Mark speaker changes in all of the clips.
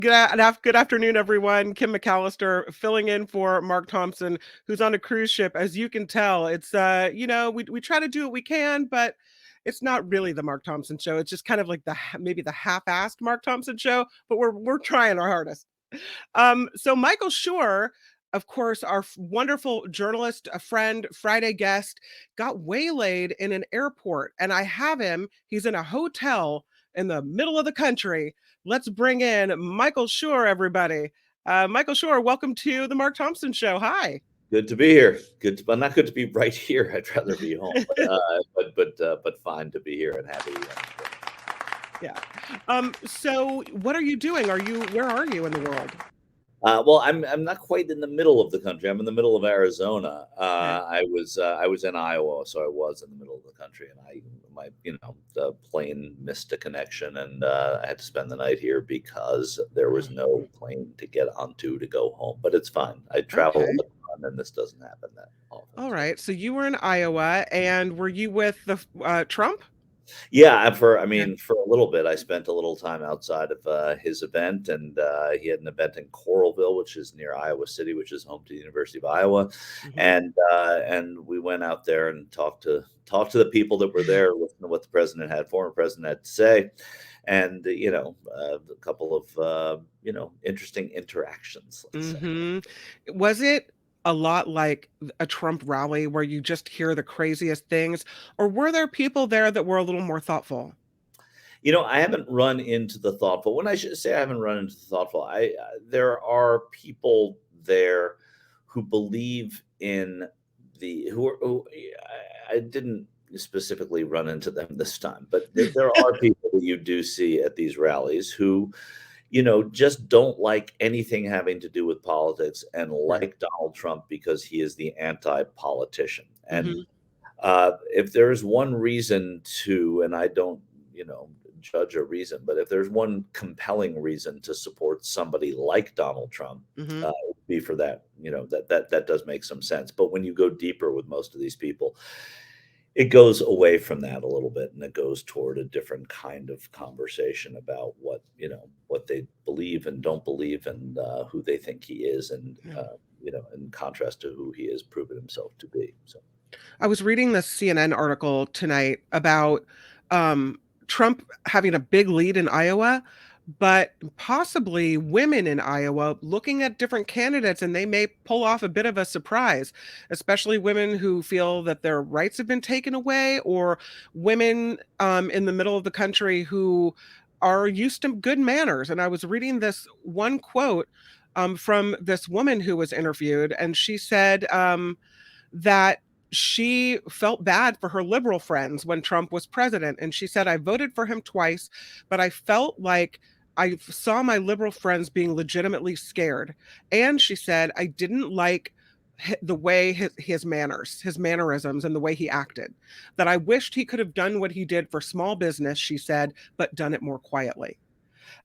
Speaker 1: Good afternoon, everyone. Kim McAllister filling in for Mark Thompson, who's on a cruise ship. As you can tell, it's we try to do what we can, but it's not really the Mark Thompson show. It's just kind of like maybe the half-assed Mark Thompson show, but we're trying our hardest. So Michael Shure, of course, our wonderful journalist, a friend, Friday guest, got waylaid in an airport, and I have him. He's in a hotel in the middle of the country. Let's bring in Michael Shure, everybody. Michael Shure, welcome to the Mark Thompson Show. Hi.
Speaker 2: Good to be here. Well, not good to be right here. I'd rather be home, but fine to be here and happy.
Speaker 1: Yeah. So what are you doing? Where are you in the world?
Speaker 2: Well, I'm not quite in the middle of the country. I'm in the middle of Arizona.
Speaker 1: Okay.
Speaker 2: I was in Iowa, so I was in the middle of the country, and the plane missed a connection, and I had to spend the night here because there was no plane to get onto to go home. But it's fine. I travel
Speaker 1: Okay.
Speaker 2: all the time, and this doesn't happen that often.
Speaker 1: All right. So you were in Iowa, and were you with the Trump?
Speaker 2: Yeah,
Speaker 1: Yeah.
Speaker 2: for a little bit, I spent a little time outside of his event, and he had an event in Coralville, which is near Iowa City, which is home to the University of Iowa,
Speaker 1: Mhm.
Speaker 2: and we went out there and talked to the people that were there, listened to what the former president had to say, and a couple of interesting interactions, let's say.
Speaker 1: Mhm. Was it a lot like a Trump rally where you just hear the craziest things, or were there people there that were a little more thoughtful?
Speaker 2: I haven't run into the thoughtful. When I should say I haven't run into the thoughtful, there are people there who believe in I didn't specifically run into them this time, but there are people that you do see at these rallies who, just don't like anything having to do with politics and
Speaker 1: Right.
Speaker 2: like Donald Trump because he is the anti-politician. And
Speaker 1: Mhm.
Speaker 2: if there's one reason to, and I don't, judge a reason, but if there's one compelling reason to support somebody like Donald Trump,
Speaker 1: Mhm.
Speaker 2: it would be for that. That does make some sense. But when you go deeper with most of these people, it goes away from that a little bit, and it goes toward a different kind of conversation about what they believe and don't believe, and who they think he is, and
Speaker 1: Yeah.
Speaker 2: in contrast to who he has proven himself to be. So.
Speaker 1: I was reading this CNN article tonight about um, Trump having a big lead in Iowa, but possibly women in Iowa looking at different candidates, and they may pull off a bit of a surprise, especially women who feel that their rights have been taken away, or women in the middle of the country who are used to good manners. And I was reading this one quote from this woman who was interviewed, and she said, that she felt bad for her liberal friends when Trump was president. And she said, I voted for him twice, but I felt like I saw my liberal friends being legitimately scared. And she said, I didn't like the way his manners, his mannerisms, and the way he acted. That I wished he could have done what he did for small business, she said, but done it more quietly.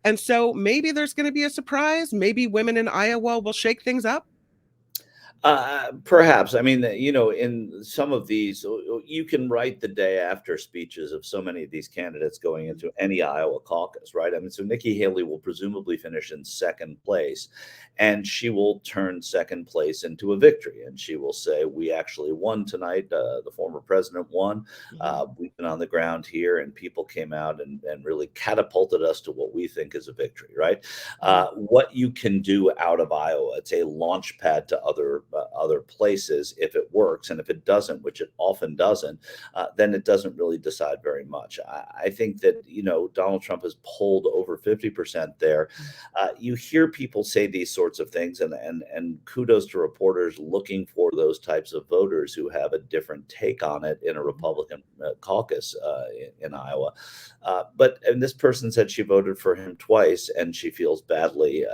Speaker 1: And so maybe there's going to be a surprise. Maybe women in Iowa will shake things up.
Speaker 2: Perhaps. I mean, in some of these, you can write the day after speeches of so many of these candidates going into any Iowa caucus, right? I mean, so Nikki Haley will presumably finish in second place, and she will turn second place into a victory. And she will say, we actually won tonight. The former president won.
Speaker 1: Mhm.
Speaker 2: We've been on the ground here, and people came out and really catapulted us to what we think is a victory, right?
Speaker 1: Mhm.
Speaker 2: What you can do out of Iowa, it's a launch pad to other places if it works, and if it doesn't, which it often doesn't, then it doesn't really decide very much. I think that Donald Trump has pulled over 50% there. You hear people say these sorts of things, and kudos to reporters looking for those types of voters who have a different take on it in a
Speaker 1: Mhm.
Speaker 2: Republican caucus in Iowa. And this person said she voted for him twice, and she feels badly.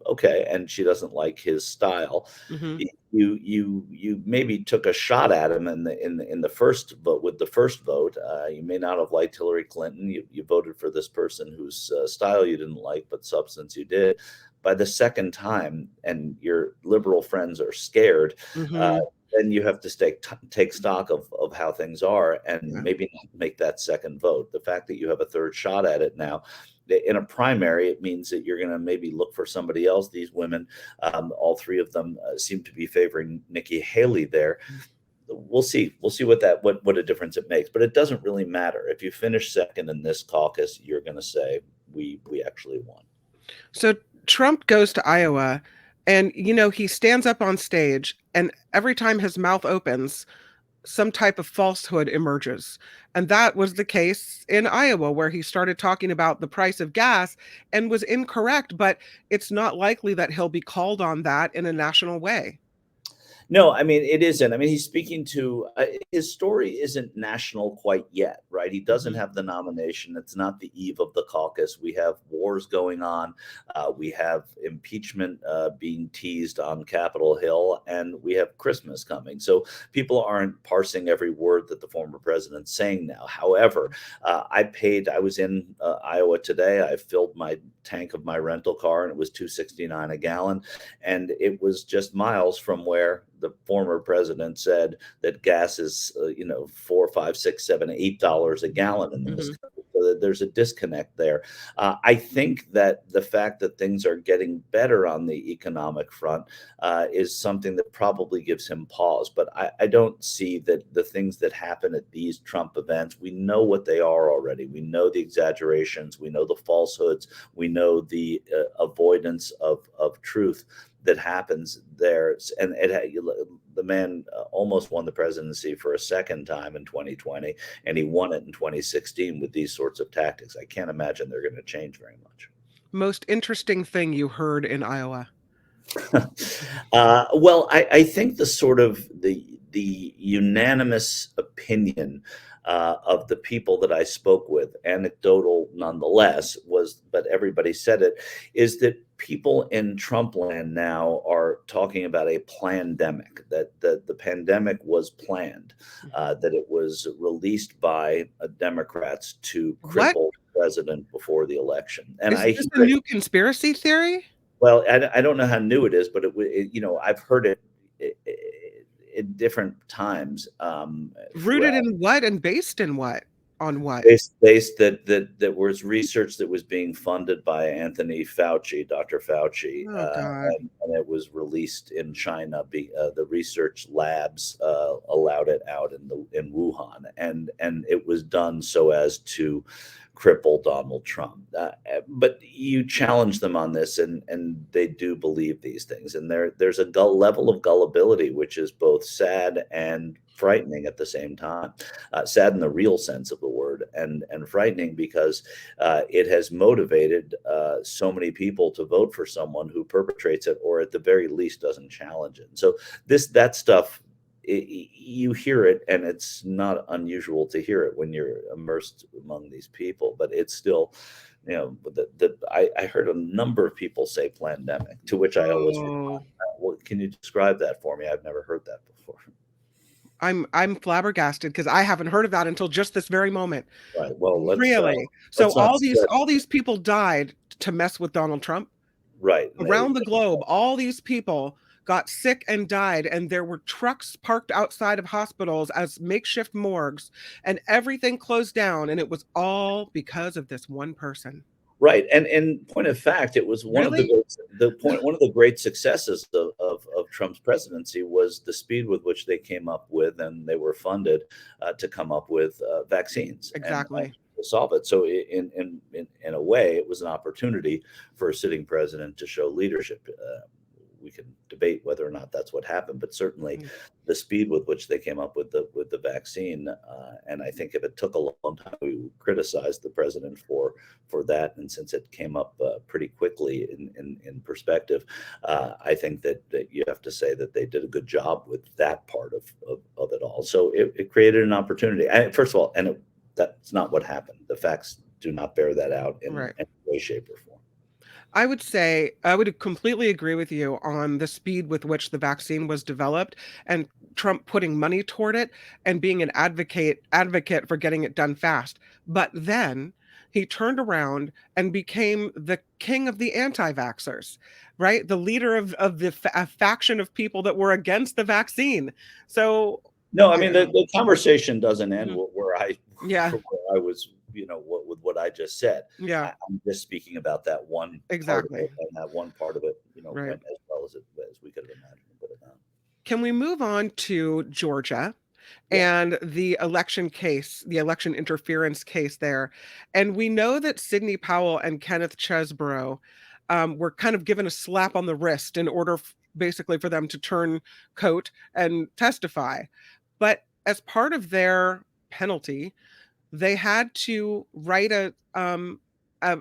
Speaker 2: Okay, and she doesn't like his style.
Speaker 1: Mhm.
Speaker 2: You maybe took a shot at him in the first vote with the first vote. You may not have liked Hillary Clinton. You voted for this person whose style you didn't like, but substance you did. By the second time, and your liberal friends are scared, uh,
Speaker 1: Mhm.
Speaker 2: then you have to take stock of how things are, and
Speaker 1: Yeah.
Speaker 2: maybe not make that second vote. The fact that you have a third shot at it now in a primary, it means that you're going to maybe look for somebody else. These women, all three of them, seem to be favoring Nikki Haley there. We'll see. We'll see what a difference it makes. But it doesn't really matter. If you finish second in this caucus, you're going to say we actually won.
Speaker 1: So Trump goes to Iowa, and he stands up on stage, and every time his mouth opens, some type of falsehood emerges. And that was the case in Iowa, where he started talking about the price of gas and was incorrect, but it's not likely that he'll be called on that in a national way.
Speaker 2: No, I mean, it isn't. I mean, he's speaking to his story isn't national quite yet, right? He doesn't
Speaker 1: Mhm.
Speaker 2: have the nomination. It's not the eve of the caucus. We have wars going on. We have impeachment being teased on Capitol Hill, and we have Christmas coming. So people aren't parsing every word that the former president's saying now. However, I was in Iowa today. I filled my tank of my rental car, and it was $2.69 a gallon. And it was just miles from where the former president said that gas is, $4, $5, $6, $7, $8 a gallon in this
Speaker 1: Mhm.
Speaker 2: country. So there's a disconnect there. I think that the fact that things are getting better on the economic front is something that probably gives him pause. But I don't see that the things that happen at these Trump events, we know what they are already. We know the exaggerations. We know the falsehoods. We know the avoidance of truth that happens there. And the man almost won the presidency for a second time in 2020, and he won it in 2016 with these sorts of tactics. I can't imagine they're going to change very much.
Speaker 1: Most interesting thing you heard in Iowa?
Speaker 2: Well, I think the unanimous opinion of the people that I spoke with, anecdotal nonetheless, but everybody said it, is that people in Trump land now are talking about a plandemic, that the pandemic was planned,
Speaker 1: Mhm.
Speaker 2: that it was released by Democrats to
Speaker 1: What?
Speaker 2: cripple the president before the election. And
Speaker 1: Is
Speaker 2: I
Speaker 1: this
Speaker 2: hear
Speaker 1: a
Speaker 2: it.
Speaker 1: new conspiracy theory?
Speaker 2: Well, I don't know how new it is, but I've heard it at different times
Speaker 1: Rooted
Speaker 2: throughout.
Speaker 1: in what and based in what? On what?
Speaker 2: Based that was research that was being funded by Anthony Fauci, Dr. Fauci,
Speaker 1: Oh God.
Speaker 2: and it was released in China. The research labs allowed it out in Wuhan, and it was done so as to cripple Donald Trump. But you challenge them on this, and they do believe these things. And there's a level of gullibility which is both sad and frightening at the same time. Sad in the real sense of the word, and frightening because it has motivated so many people to vote for someone who perpetrates it, or at the very least doesn't challenge it. So that stuff, you hear it, and it's not unusual to hear it when you're immersed among these people. But it's still, I heard a number of people say pandemic, to which I always
Speaker 1: Oh,
Speaker 2: respond, well, can you describe that for me? I've never heard that before.
Speaker 1: I'm flabbergasted because I haven't heard of that until just this very moment.
Speaker 2: Right. Well,
Speaker 1: Really? So
Speaker 2: let's not
Speaker 1: all these
Speaker 2: spread.
Speaker 1: all these people died to mess with Donald Trump?
Speaker 2: Right.
Speaker 1: Around the globe, all these people got sick and died, and there were trucks parked outside of hospitals as makeshift morgues, and everything closed down, and it was all because of this one person.
Speaker 2: Right, and point of fact, it was
Speaker 1: Really?
Speaker 2: one of the great successes of Trump's presidency was the speed with which they came up with, and they were funded to come up with vaccines and
Speaker 1: Exactly.
Speaker 2: to solve it. So in a way, it was an opportunity for a sitting president to show leadership. We can debate whether or not that's what happened, but certainly
Speaker 1: Mm.
Speaker 2: the speed with which they came up with the vaccine, and I think if it took a long time, we would criticize the president for that. And since it came up pretty quickly in perspective, I think that you have to say that they did a good job with that part of it all. So it created an opportunity. First of all, that's not what happened. The facts do not bear that out in
Speaker 1: Right.
Speaker 2: any way, shape, or form.
Speaker 1: I would say I would completely agree with you on the speed with which the vaccine was developed and Trump putting money toward it and being an advocate for getting it done fast. But then he turned around and became the king of the anti-vaxxers, right? The leader of the a faction of people that were against the vaccine. So
Speaker 2: No, I
Speaker 1: I
Speaker 2: mean
Speaker 1: don't know.
Speaker 2: the conversation doesn't end
Speaker 1: Mhm.
Speaker 2: where I
Speaker 1: Yeah.
Speaker 2: where I was with what I just said.
Speaker 1: Yeah,
Speaker 2: I'm just speaking about that one part of
Speaker 1: exactly.
Speaker 2: it, and that one part of it,
Speaker 1: Right.
Speaker 2: went as well as we could have imagined it would have done.
Speaker 1: Can we move on to Georgia
Speaker 2: Yeah,
Speaker 1: and the election case, the election interference case there? And we know that Sidney Powell and Kenneth Chesebro were kind of given a slap on the wrist in order basically for them to turn coat and testify. But as part of their penalty, they had to write an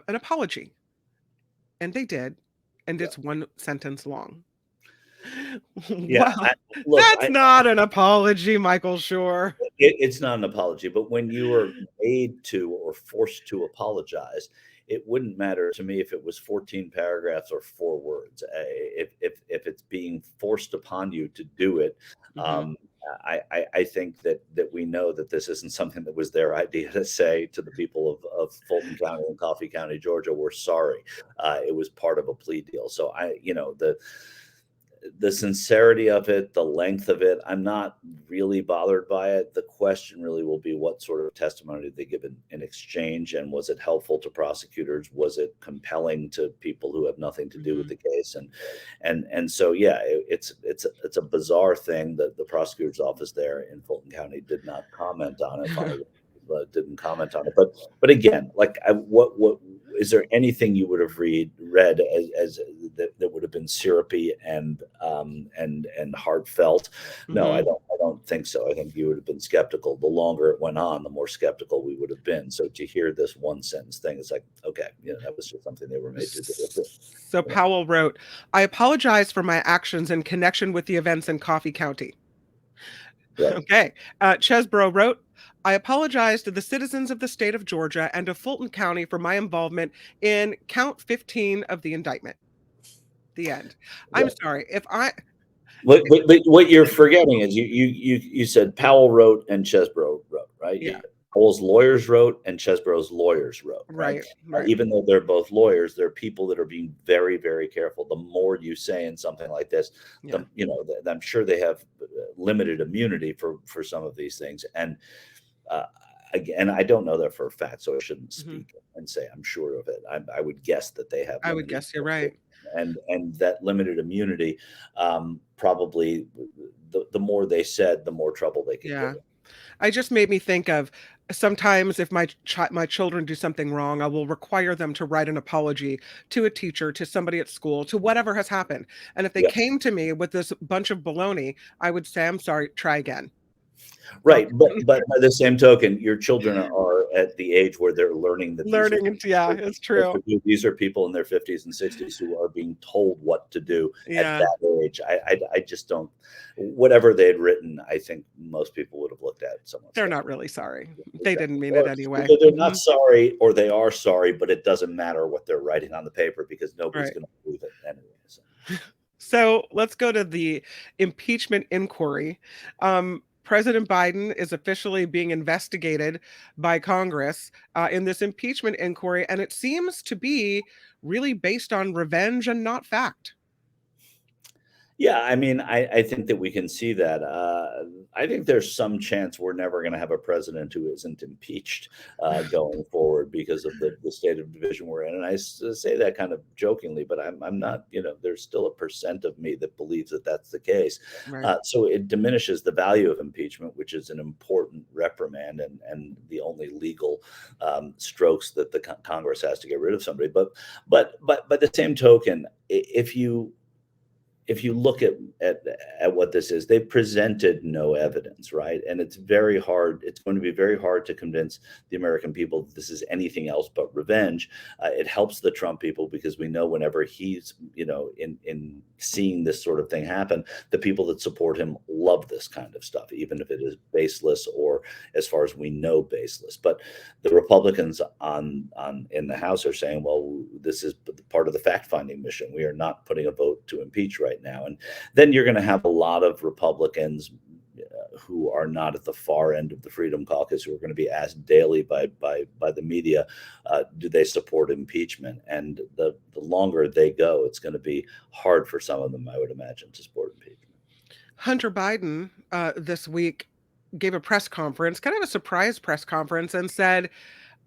Speaker 1: apology, and they did, and
Speaker 2: yeah,
Speaker 1: it's one sentence long.
Speaker 2: yeah.
Speaker 1: Wow,
Speaker 2: Look,
Speaker 1: that's not an apology, Michael Shore.
Speaker 2: it's not an apology, but when you are made to or forced to apologize, it wouldn't matter to me if it was 14 paragraphs or 4 words. If it's being forced upon you to do it,
Speaker 1: Mhm.
Speaker 2: um, I think that we know that this isn't something that was their idea to say to the people of Fulton County and Coffee County, Georgia. We're sorry. It was part of a plea deal. So the sincerity of it, the length of it, I'm not really bothered by it. The question really will be what sort of testimony did they give in exchange, and was it helpful to prosecutors? Was it compelling to people who have nothing to do with
Speaker 1: Mhm.
Speaker 2: the case? And so yeah, it's a bizarre thing that the prosecutor's office there in Fulton County did not comment on it. Finally, didn't comment on it. But again, like what is there anything you would have read as that would have been syrupy and heartfelt? No,
Speaker 1: Mhm.
Speaker 2: I don't think so. I think you would have been skeptical. The longer it went on, the more skeptical we would have been. So to hear this one sentence thing, it's like, okay, that was just something they were made to do.
Speaker 1: So
Speaker 2: Yeah,
Speaker 1: Powell wrote, "I apologize for my actions in connection with the events in Coffee County."
Speaker 2: right.
Speaker 1: Okay. Chesbro wrote, "I apologize to the citizens of the state of Georgia and of Fulton County for my involvement in count 15 of the indictment." The end. I'm
Speaker 2: Yeah.
Speaker 1: sorry. If I
Speaker 2: But what you're forgetting is you said Powell wrote and Chesbro wrote, right?
Speaker 1: Yeah,
Speaker 2: Powell's lawyers wrote and Chesbro's lawyers wrote, right?
Speaker 1: right, right.
Speaker 2: Even though they're both lawyers, they're people that are being very, very careful. The more you say in something like this,
Speaker 1: Yeah.
Speaker 2: I'm sure they have limited immunity for some of these things. And uh, again, I don't know that for a fact, so I shouldn't
Speaker 1: Mhm.
Speaker 2: speak and say I'm sure of it. I would guess that they have
Speaker 1: I would
Speaker 2: limited
Speaker 1: guess you're
Speaker 2: immunity,
Speaker 1: right.
Speaker 2: and that limited immunity, probably the more they said, the more trouble they could get
Speaker 1: Yeah.
Speaker 2: in.
Speaker 1: I just made me think of sometimes if my children do something wrong, I will require them to write an apology to a teacher, to somebody at school, to whatever has happened. And if they
Speaker 2: Yeah.
Speaker 1: came to me with this bunch of baloney, I would say, "I'm sorry, try again."
Speaker 2: Right,
Speaker 1: Okay.
Speaker 2: but by the same token, your children are at the age where they're learning that these are
Speaker 1: Learning and yeah, it's true.
Speaker 2: these are people in their 50s and 60s who are being told what to do at
Speaker 1: Yeah,
Speaker 2: that age. I just don't. Whatever they had written, I think most people would have looked at somewhat
Speaker 1: they're not
Speaker 2: skeptically.
Speaker 1: really sorry. They didn't
Speaker 2: Exactly.
Speaker 1: mean it
Speaker 2: Or
Speaker 1: anyway.
Speaker 2: either they're not
Speaker 1: Mhm.
Speaker 2: sorry or they are sorry, but it doesn't matter what they're writing on the paper because nobody's
Speaker 1: Right.
Speaker 2: going to believe it anyway. So,
Speaker 1: So let's go to the impeachment inquiry. President Biden is officially being investigated by Congress in this impeachment inquiry, and it seems to be really based on revenge and not fact.
Speaker 2: yeah, I mean, I think that we can see that. I think there's some chance we're never going to have a president who isn't impeached going forward because of the state of division we're in. And say that kind of jokingly, but I'm not, there's still a percent of me that believes that that's the case.
Speaker 1: Right.
Speaker 2: So it diminishes the value of impeachment, which is an important reprimand and the only legal strokes that the Congress has to get rid of somebody. But by the same token, if you look at what this is, they presented no evidence, right? And it's very hard. It's going to be very hard to convince the American people that this is anything else but revenge. It helps the Trump people because we know whenever he's, in seeing this sort of thing happen, the people that support him love this kind of stuff, even if it is baseless or, as far as we know, baseless. But the Republicans on in the House are saying, well, this is part of the fact finding mission. We are not putting a vote to impeach right now, and then you're going to have a lot of Republicans who are not at the far end of the Freedom Caucus who are going to be asked daily by the media, do they support impeachment? And the longer they go, it's going to be hard for some of them, I would imagine, to support impeachment.
Speaker 1: Hunter Biden this week gave a press conference, kind of a surprise press conference, and said,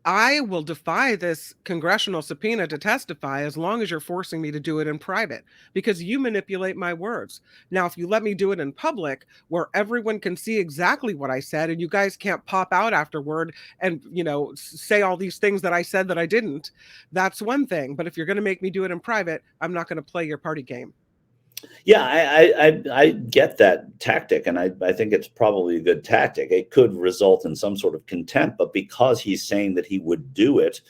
Speaker 1: I will defy this congressional subpoena to testify as long as you're forcing me to do it in private because you manipulate my words. Now, if you let me do it in public where everyone can see exactly what I said and you guys can't pop out afterward and, say all these things that I said that I didn't, that's one thing. But if you're going to make me do it in private, I'm not going to play your party game.
Speaker 2: Yeah, I get that tactic, and I think it's probably a good tactic. It could result in some sort of contempt, but because he's saying that he would do it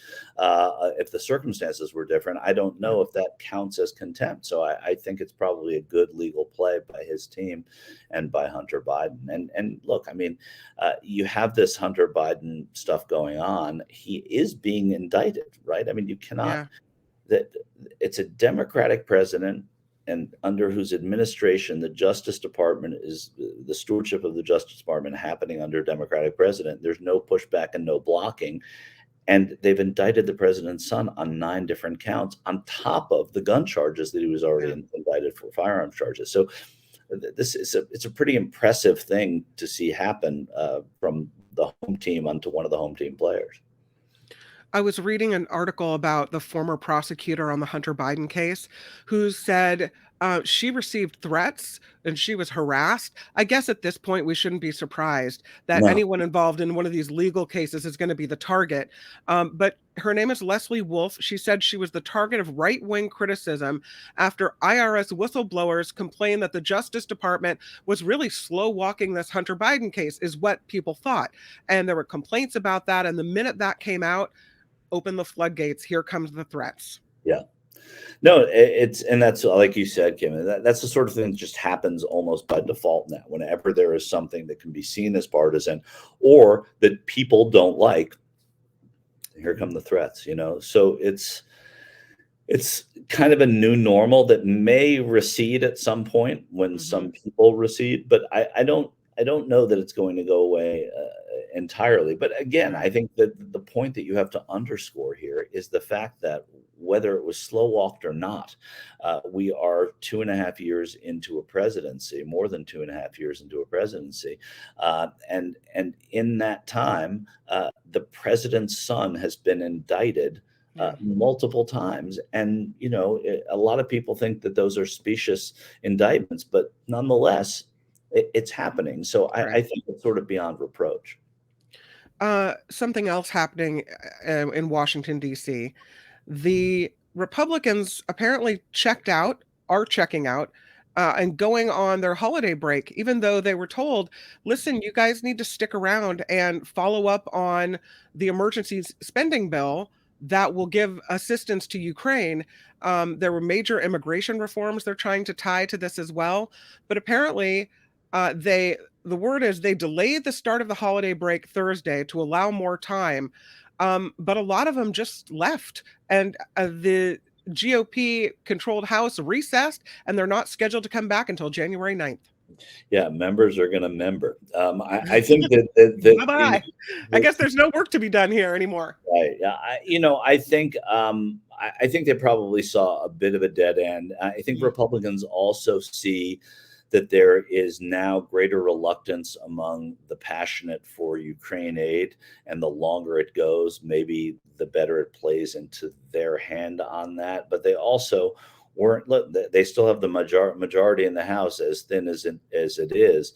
Speaker 2: if the circumstances were different, I don't know if that counts as contempt. So I think it's probably a good legal play by his team and by Hunter Biden. And look, I mean, you have this Hunter Biden stuff going on. He is being indicted, right? I mean, you cannot.
Speaker 1: Yeah.
Speaker 2: That it's a Democratic president and under whose administration the Justice Department is the stewardship of the Justice Department happening under a Democratic president. There's no pushback and no blocking. And they've indicted the president's son on 9 different counts on top of the gun charges that he was already
Speaker 1: Yeah.
Speaker 2: indicted for, firearms charges. So it's a pretty impressive thing to see happen from the home team onto one of the home team players.
Speaker 1: I was reading an article about the former prosecutor on the Hunter Biden case who said she received threats and she was harassed. I guess at this point, we shouldn't be surprised that
Speaker 2: No.
Speaker 1: anyone involved in one of these legal cases is going to be the target. But her name is Leslie Wolf. She said she was the target of right wing criticism after IRS whistleblowers complained that the Justice Department was really slow walking this Hunter Biden case, is what people thought. And there were complaints about that. And the minute that came out, open the floodgates. Here comes the threats.
Speaker 2: Yeah. No, it's and that's like you said, Kim. That's the sort of thing that just happens almost by default now. Whenever there is something that can be seen as partisan, or that people don't like, here come the threats. So it's kind of a new normal that may recede at some point when
Speaker 1: Hmm.
Speaker 2: some people recede, but I don't know that it's going to go away entirely. But again,
Speaker 1: Yeah.
Speaker 2: I think that the point that you have to underscore here is the fact that whether it was slow walked or not, we are 2.5 years into a presidency, more than 2.5 years into a presidency, and in that time, the president's son has been indicted
Speaker 1: Yeah.
Speaker 2: multiple times. And, a lot of people think that those are specious indictments, but nonetheless, it's happening. So I
Speaker 1: Right.
Speaker 2: think it's sort of beyond reproach.
Speaker 1: Something else happening in Washington, D.C. The Republicans apparently are checking out, and going on their holiday break, even though they were told, listen, you guys need to stick around and follow up on the emergency spending bill that will give assistance to Ukraine. There were major immigration reforms they're trying to tie to this as well. But apparently, the word is they delayed the start of the holiday break Thursday to allow more time. But a lot of them just left, and the GOP controlled House recessed, and they're not scheduled to come back until January 9th.
Speaker 2: Yeah, members are going to member. I think that
Speaker 1: Bye bye. I guess there's no work to be done here anymore.
Speaker 2: right. Yeah, I think they probably saw a bit of a dead end. I think Republicans also see that there is now greater reluctance among the passionate for Ukraine aid, and the longer it goes, maybe the better it plays into their hand on that. But they also weren't. Look, they still have the majority in the House, as thin as it is,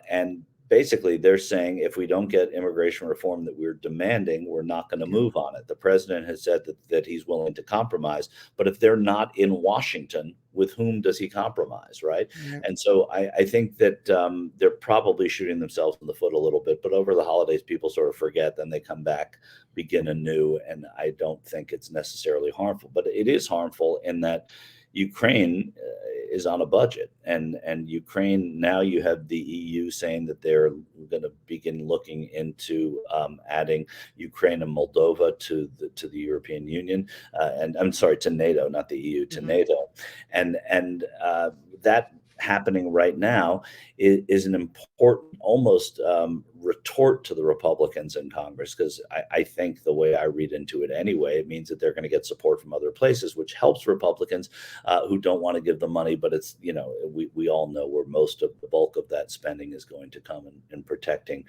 Speaker 2: and basically they're saying if we don't get immigration reform that we're demanding, we're not going to
Speaker 1: Yeah.
Speaker 2: move on it. The president has said that he's willing to compromise, but if they're not in Washington, with whom does he compromise, right?
Speaker 1: Yeah.
Speaker 2: And so I think that they're probably shooting themselves in the foot a little bit. But over the holidays, people sort of forget, then they come back, begin anew, and I don't think it's necessarily harmful. But it is harmful in that Ukraine is on a budget, and Ukraine now, you have the EU saying that they're going to begin looking into adding Ukraine and Moldova to the European Union, and I'm sorry, to NATO, not the EU, to
Speaker 1: Mhm.
Speaker 2: NATO, and that happening right now is an important, almost retort to the Republicans in Congress, because I think the way I read into it anyway, it means that they're going to get support from other places, which helps Republicans who don't want to give the money. But it's, we all know where most of the bulk of that spending is going to come in protecting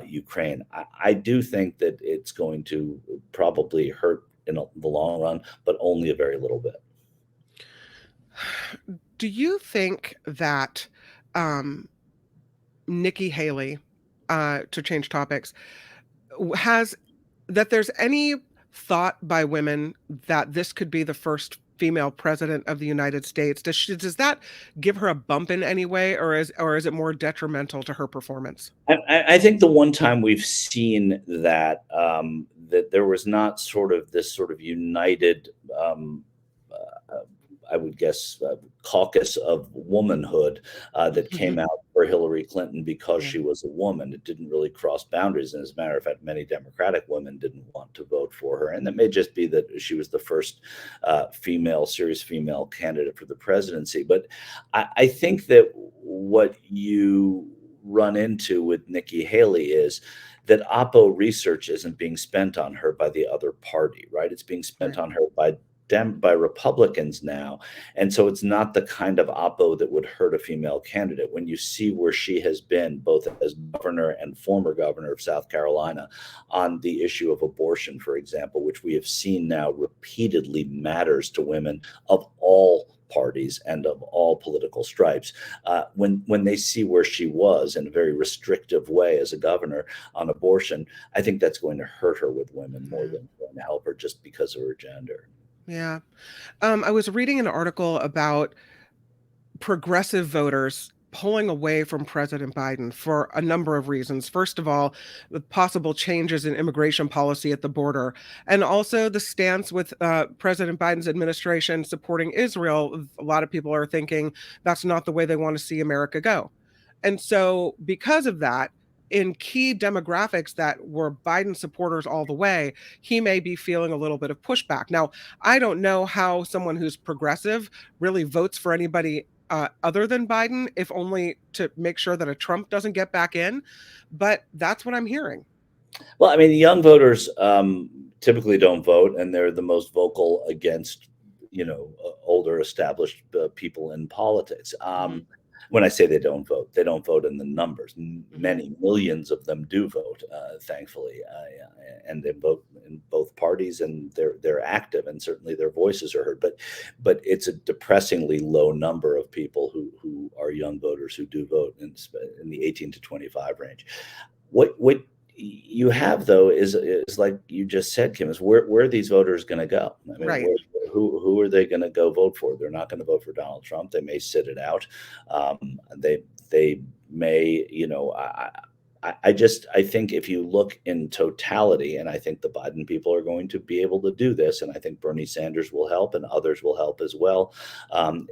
Speaker 2: Ukraine. I do think that it's going to probably hurt in the long run, but only a very little bit.
Speaker 1: Do you think that Nikki Haley, to change topics, has that there's any thought by women that this could be the first female president of the United States? Does that give her a bump in any way, or is it more detrimental to her performance?
Speaker 2: I think the one time we've seen that that there was not this sort of united, I would guess, caucus of womanhood that came
Speaker 1: Mhm.
Speaker 2: out for Hillary Clinton because
Speaker 1: Yeah,
Speaker 2: she was a woman. It didn't really cross boundaries. And as a matter of fact, many Democratic women didn't want to vote for her. And that may just be that she was the first serious female candidate for the presidency. But I think that what you run into with Nikki Haley is that Oppo research isn't being spent on her by the other party, right? It's being spent
Speaker 1: right.
Speaker 2: on her by Republicans now. And so it's not the kind of Oppo that would hurt a female candidate. When you see where she has been, both as governor and former governor of South Carolina, on the issue of abortion, for example, which we have seen now repeatedly matters to women of all parties and of all political stripes. When they see where she was in a very restrictive way as a governor on abortion, I think that's going to hurt her with women more
Speaker 1: Yeah.
Speaker 2: than going to help her just because of her gender.
Speaker 1: Yeah. I was reading an article about progressive voters pulling away from President Biden for a number of reasons. First of all, the possible changes in immigration policy at the border, and also the stance with President Biden's administration supporting Israel. A lot of people are thinking that's not the way they want to see America go. And so, because of that, in key demographics that were Biden supporters all the way, he may be feeling a little bit of pushback. Now, I don't know how someone who's progressive really votes for anybody other than Biden, if only to make sure that a Trump doesn't get back in. But that's what I'm hearing.
Speaker 2: Well, I mean, the young voters typically don't vote, and they're the most vocal against, older established people in politics.
Speaker 1: Hmm.
Speaker 2: When I say they don't vote in the numbers.
Speaker 1: Hmm.
Speaker 2: Many millions of them do vote, thankfully, and they vote in both parties, and they're active, and certainly their voices are heard. But it's a depressingly low number of people who are young voters who do vote in the 18 to 25 range. What you have, though, is like you just said, Kim, is where are these voters going to go? I mean,
Speaker 1: Right.
Speaker 2: who are they going to go vote for? They're not going to vote for Donald Trump. They may sit it out. They may, I think if you look in totality, and I think the Biden people are going to be able to do this, and I think Bernie Sanders will help, and others will help as well.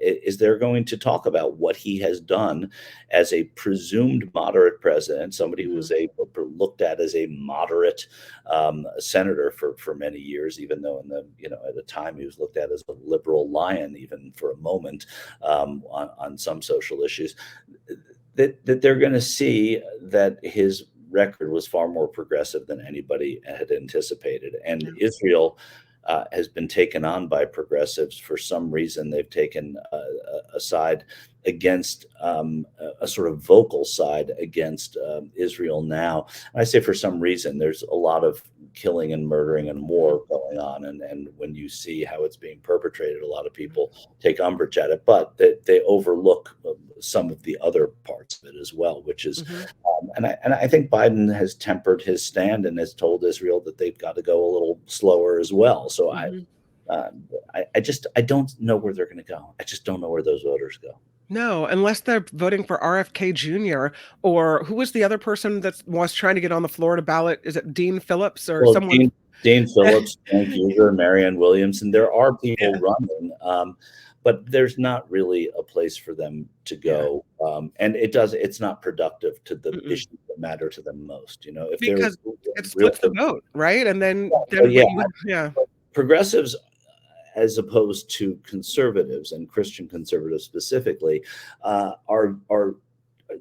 Speaker 2: Is they're going to talk about what he has done as a presumed moderate president, somebody who
Speaker 1: Hmm.
Speaker 2: was looked at as a moderate senator for many years, even though at the time he was looked at as a liberal lion, even for a moment, on some social issues. That they're going to see that his record was far more progressive than anybody had anticipated. And
Speaker 1: Yeah.
Speaker 2: Israel has been taken on by progressives for some reason. They've taken a side against a sort of vocal side against Israel now. And I say for some reason, there's a lot of killing and murdering and war going on. And when you see how it's being perpetrated, a lot of people take umbrage at it, but they overlook some of the other parts of it as well, which is,
Speaker 1: Hmm.
Speaker 2: and I think Biden has tempered his stand and has told Israel that they've got to go a little slower as well. So
Speaker 1: Hmm.
Speaker 2: uh, I don't know where they're going to go. I just don't know where those voters go.
Speaker 1: No, unless they're voting for RFK Jr. or who was the other person that was trying to get on the Florida ballot? Is it Dean Phillips or
Speaker 2: Well,
Speaker 1: someone?
Speaker 2: Dean Phillips, Frank Uger, Marianne Williamson, there are people
Speaker 1: Yeah,
Speaker 2: running, but there's not really a place for them to
Speaker 1: yeah.
Speaker 2: go. And it's not productive to the
Speaker 1: Mm-mm.
Speaker 2: issues that matter to them most. If there was
Speaker 1: Because it
Speaker 2: real,
Speaker 1: splits the vote, right? And then
Speaker 2: well, yeah,
Speaker 1: what you yeah.
Speaker 2: progressives as opposed to conservatives, and Christian conservatives specifically, are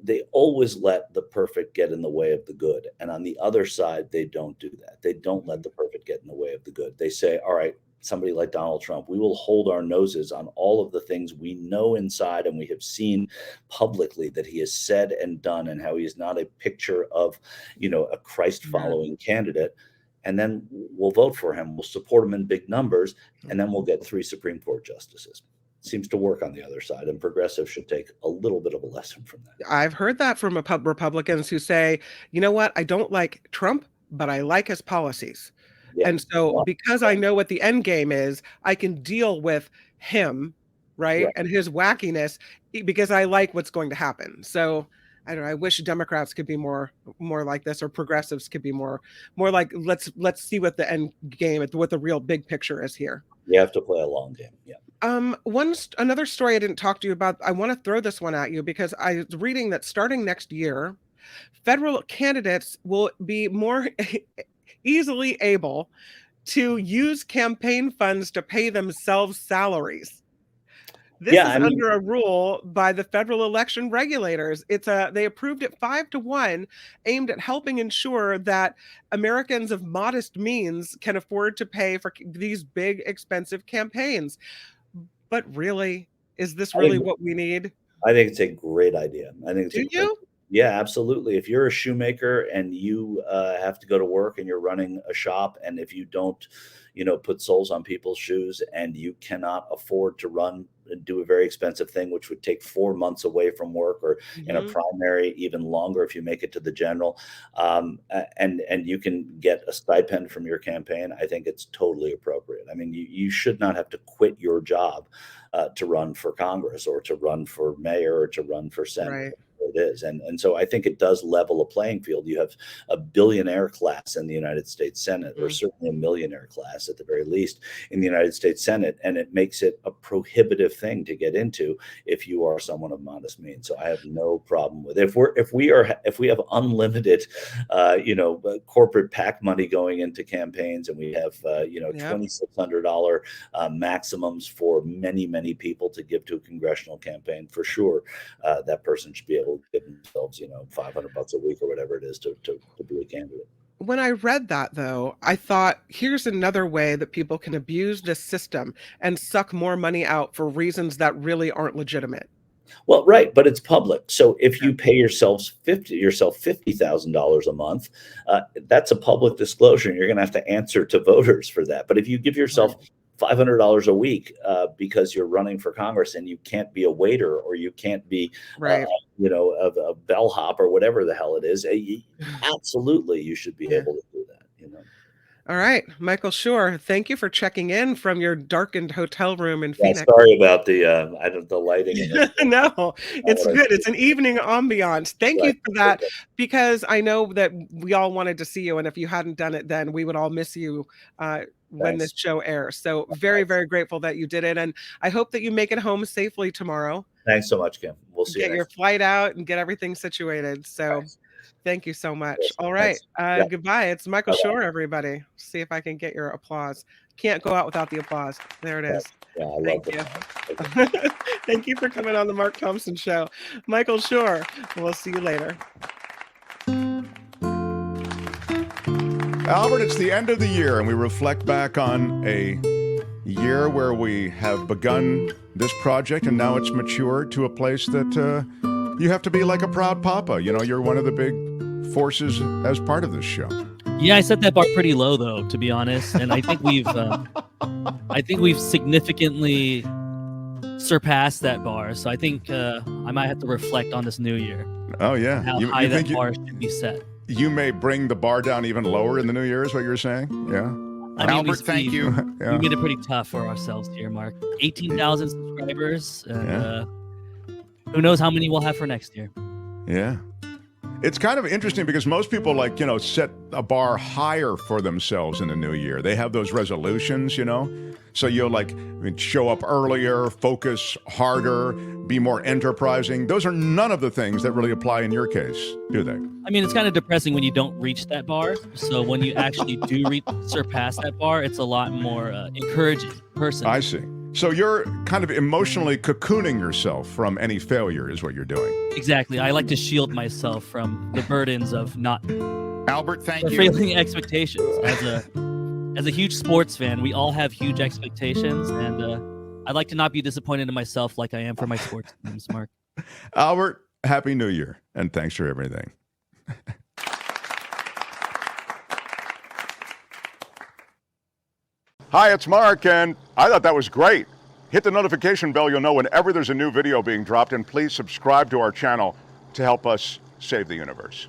Speaker 2: they always let the perfect get in the way of the good. And on the other side, they don't do that. They don't let the perfect get in the way of the good. They say, all right, somebody like Donald Trump, we will hold our noses on all of the things we know inside and we have seen publicly that he has said and done, and how he is not a picture of, a Christ following candidate. And then we'll vote for him. We'll support him in big numbers. And then we'll get 3 Supreme Court justices. Seems to work on the other side, and progressives should take a little bit of a lesson from that.
Speaker 1: I've heard that from Republicans who say, you know what, I don't like Trump, but I like his policies.
Speaker 2: Yeah.
Speaker 1: And so because I know what the end game is, I can deal with him, right? And his wackiness because I like what's going to happen. So I don't know, I wish Democrats could be more like this, or progressives could be more like, let's see what the end game, what the real big picture is here.
Speaker 2: You have to play a long game. Yeah.
Speaker 1: Another story I didn't talk to you about, I want to throw this one at you because I was reading that starting next year, federal candidates will be more easily able to use campaign funds to pay themselves salaries. This is under a rule by the federal election regulators. They approved it 5-1, aimed at helping ensure that Americans of modest means can afford to pay for these big, expensive campaigns. But really, is this really what we need?
Speaker 2: I think it's a great idea.
Speaker 1: Do you?
Speaker 2: Yeah, absolutely. If you're a shoemaker and you have to go to work and you're running a shop, and if you don't, put soles on people's shoes, and you cannot afford to run and do a very expensive thing, which would take 4 months away from work, or in a primary, even longer if you make it to the general, and you can get a stipend from your campaign, I think it's totally appropriate. I mean, you should not have to quit your job to run for Congress, or to run for mayor, or to run for Senate.
Speaker 1: Right.
Speaker 2: It is. And so I think it does level a playing field. You have a billionaire class in the United States Senate, or certainly a millionaire class at the very least in the United States Senate. And it makes it a prohibitive thing to get into if you are someone of modest means. So I have no problem with it. If we have unlimited, corporate PAC money going into campaigns, and we have, $2,600 maximums for many, many people to give to a congressional campaign, for sure, that person should be able to give themselves, $500 a week or whatever it is to be a candidate.
Speaker 1: When I read that, though, I thought, here's another way that people can abuse this system and suck more money out for reasons that really aren't legitimate.
Speaker 2: Well, right, but it's public. So if you pay yourself $50,000 a month, that's a public disclosure, and you're going to have to answer to voters for that. But if you give yourself $500 a week because you're running for Congress, and you can't be a waiter, or you can't be, a bellhop, or whatever the hell it is, absolutely you should be able to do that.
Speaker 1: All right, Michael Shure, thank you for checking in from your darkened hotel room in Phoenix.
Speaker 2: Sorry about the lighting.
Speaker 1: No, it's good. It's an evening ambiance. Thank you for that, because I know that we all wanted to see you, and if you hadn't done it then, we would all miss you when this show airs. So very, very grateful that you did it, and I hope that you make it home safely tomorrow.
Speaker 2: Thanks so much, Kim. We'll see you.
Speaker 1: Get your flight out and get everything situated. So thank you so much. All right. Goodbye. It's Michael Shure, everybody. See if I can get your applause. Can't go out without the applause. There it is.
Speaker 2: Yeah, I
Speaker 1: Thank you. Thank you for coming on the Mark Thompson Show. Michael Shure. We'll see you later.
Speaker 3: Albert, it's the end of the year, and we reflect back on a year where we have begun this project, and now it's matured to a place that you have to be like a proud papa. You're one of the big forces as part of this show.
Speaker 4: Yeah, I set that bar pretty low, though, to be honest, and I think we've significantly surpassed that bar. So I think I might have to reflect on this new year.
Speaker 3: Oh yeah,
Speaker 4: how high that bar should be set.
Speaker 3: You may bring the bar down even lower in the new year, is what you're saying? Yeah.
Speaker 5: Albert, thank you.
Speaker 4: We made it pretty tough for ourselves here, Mark. 18,000 subscribers, and who knows how many we'll have for next year.
Speaker 3: Yeah. It's kind of interesting because most people set a bar higher for themselves in the new year. They have those resolutions, So you'll show up earlier, focus harder, be more enterprising. Those are none of the things that really apply in your case, do they?
Speaker 4: I mean, it's kind of depressing when you don't reach that bar. So when you actually do surpass that bar, it's a lot more encouraging person.
Speaker 3: I see. So you're kind of emotionally cocooning yourself from any failure is what you're doing.
Speaker 4: Exactly. I like to shield myself from the burdens of not
Speaker 5: Albert, thank you.
Speaker 4: failing expectations. As a huge sports fan, we all have huge expectations, and I'd like to not be disappointed in myself like I am for my sports teams, Mark.
Speaker 3: Albert, Happy New Year, and thanks for everything. Hi, it's Mark, and I thought that was great. Hit the notification bell, you'll know whenever there's a new video being dropped, and please subscribe to our channel to help us save the universe.